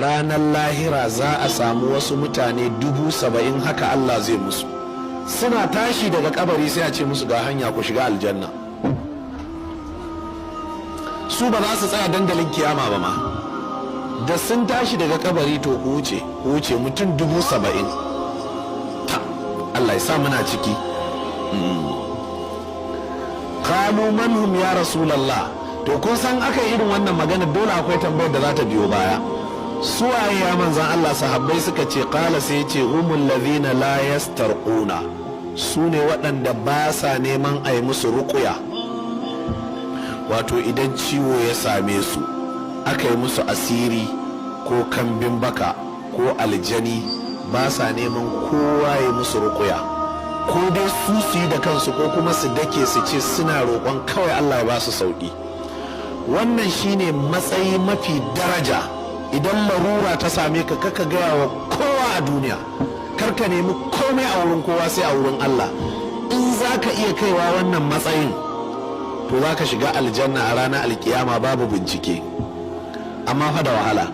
ranar lahira za a samu wasu mutane 70,000 haka Allah zai musu. Suna tashi daga kabari sai a ce musu ga hanya ku shiga aljanna. Su ba za su tsaya dandalin kiyama ba ma, da sun tashi daga kabari to ku wuce mutum 70,000. Allah ya sa muna ciki. Qalu man hum ya Rasulallah. To kun san aka yi irin wannan magana dole akwai tambayar da za ta biyo baya. Suwaye ya manzan Allah? Sahabbai suka ce qala sai ce humul ladhina la yastarquna, su ne waɗanda ba sa neman a yi musu ruqya. Wato idan ciwo ya same su aka yi musu asiri ko kambin baka ko aljani, ba sa neman kowa ya musu ruqya, ko dai su yi da kansu ko kuma su dake su ce suna roƙon kawai Allah ya ba su sauki. Wannan shine matsayi mafi daraja. Idan larura ta same ka kaka gaya wa kowa a duniya, karka nemi komai a wurin kowa sai a wurin Allah. In za ka iya kaiwa wannan matsayin to za ka shiga aljanna a ranar alkiyama babu bincike, amma fa da wahala.